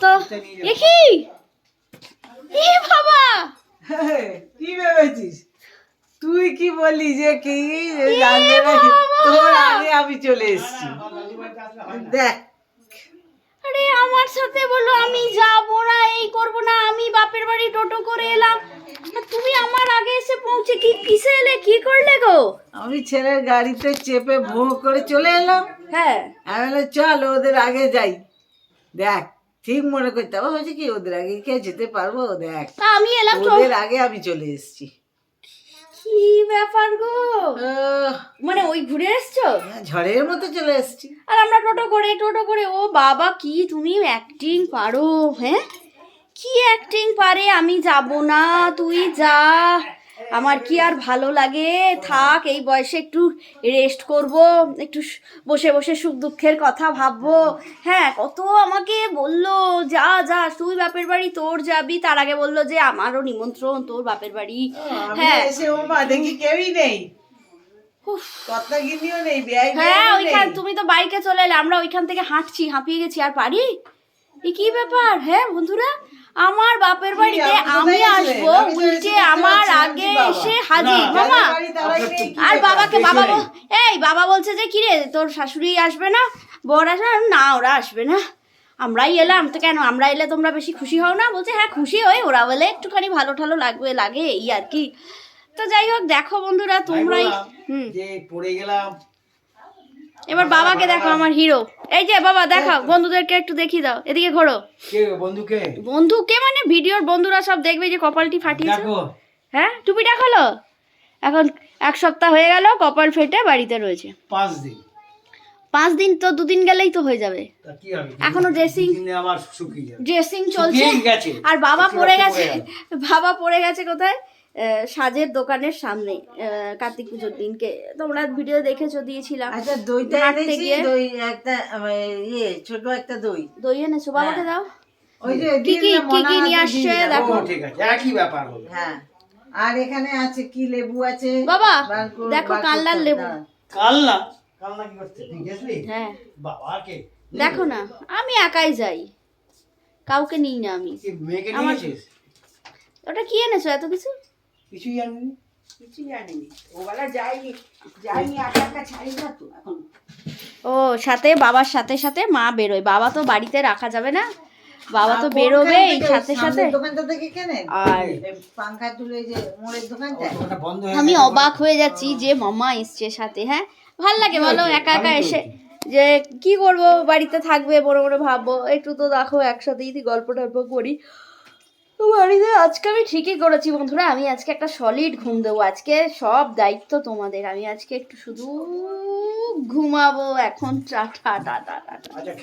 তো কি এ বাবা কি ভেবেছিস তুই? কি বললি যে কি জানবে না? তোর আগে আমি চলে এসেছি। দেখ, আরে আমার সাথে বললো আমি যাবো না, এই করবো না, আমি বাপের বাড়ি টোটো করে এলাম, আর তুমি আমার আগে এসে পৌঁছে কি কিসে এলে, কি করলে গো? আমি ছেলের গাড়িতে চেপে ভোঁ করে চলে এলাম। হ্যাঁ, আমি বললাম চল ওদের আগে যাই। দেখ, ঠিক মনে করতে হবে, হয়েছে কি ওদের আগে কে যেতে পারবো? দেখ, তা আমি এলাম তো। ওদের আগে আমি চলে এসেছি। কি ব্যাপার গো? মানে ওই ঘুরে এসছো? ঝড়ের মতো চলে এসেছি। আর আমরা টোটো করে ও বাবা, কি তুমি অ্যাক্টিং পারো! হ্যাঁ, কি অ্যাক্টিং পারে! আমি যাব না, তুই যা, আমার কি আর ভালো লাগে, থাক, এই বয়সে একটু রেস্ট করব, একটু বসে বসে সুখ দুঃখের কথা ভাববো। হ্যাঁ, কত আমাকে বললো যা যা তুই বাপের বাড়ি, তোর যাবি, তার আগে বললো যে আমারও নিমন্ত্রণ তোর বাপের বাড়ি। হ্যাঁ, এসে ও মা দেখি কেউই নেই, কথা গিনিও নেই, বেয়াই হ্যাঁ, ওইখান তুমি তো বাইকে চলে এলে, আমরা ওইখান থেকে হাঁটছি, হাঁপিয়ে গেছি, আর পারি? এই কি ব্যাপার? হ্যাঁ বন্ধুরা, আমার বাপের বাড়িতে আমি আসবো, উল্টে আমার আগে এসে হাজির মামা। আর বাবাকে বাবা বলছে যে কিরে তোর শাশুড়ি আসবে না, বর আসবে না? ওরা আসবে না, আমরাই এলাম তো। কেন আমরা এলে তোমরা বেশি খুশি হও না? বলছে হ্যাঁ খুশি হই, ওরা বলে একটুখানি ভালো ঠালো লাগে এই আর কি। তো যাই হোক, দেখো বন্ধুরা তোমরাই যে পড়ে গেলাম। এবার বাবাকে দেখো, আমার হিরো। এই যে বাবা দেখাও, বন্ধুদেরকে একটু দেখিয়ে দাও, এদিকে ঘোরো। কে বন্ধুকে? বন্ধুকে মানে ভিডিওর বন্ধুরা সব দেখবে যে কপালটি ফাটিয়েছে। দেখো, হ্যাঁ, টুপিটা খোলো। এখন 1 সপ্তাহ হয়ে গেল কপাল ফেটে বাড়িতে রয়েছে। 5 দিন। 5 দিন তো 2 দিন গেলেই তো হয়ে যাবে। তা কি হবে? এখনো আমার শুকিয়ে যাবে। ড্রেসিং চলছে। গেছে। আর বাবা পড়ে গেছে কোথায়? সাজের দোকানের সামনে, কার্তিক পুজোর দিনকে তোমরা ভিডিও দেখেছো, দিয়েছিলাম। আচ্ছা, দইটা এনেছি, দই একটা, ছোট একটা দই এনেছো, বাবাকে দাও। ওই যে কি নিয়ে আসছে দেখো। ঠিক আছে, একই ব্যাপার হলো। হ্যাঁ, আর এখানে আছে কি, লেবু আছে বাবা দেখো, কাল্লার লেবু। কালনা কি করতে? তুই গেছলি? হ্যাঁ, বাবাকে দেখো না, আমি একাই যাই, কাউকে নিই না আমি। কি মেয়েকে নিয়েছিস? ওটা কি এনেছো এত কিছু? কিছুই আনিনি। কিছুই জানিনি, ওবেলা যাইনি একা ছাড়ি না তো এখন। ও, সাথে বাবার সাথে সাথে মা বেরোয়, বাবা তো বাড়িতে রাখা যাবে না, বাবা তো বেরোবে এই সাথে সাথে। দোকানটা থেকে কেনে, আর পাংখা তুলে যে মোড়ের দোকানটা, ওটা বন্ধ হয়ে আমি অবাক হয়ে যাচ্ছি যে মামা এসছে সাথে। হ্যাঁ, ভাল লাগে বলো একা একা এসে, যে কি করব, বাড়িতে থাকবে বড় বড় ভাববো, একটু তো দেখো একসাথেই গল্প টল্প করি। তো বাড়িতে আজকে আমি ঠিকই করেছি বন্ধুরা, আমি আজকে একটা সলিড ঘুম দেবো, আজকে সব দায়িত্ব তোমাদের, আমি আজকে একটু শুধু ঘুমাবো এখন। Tata tata tata. আচ্ছা।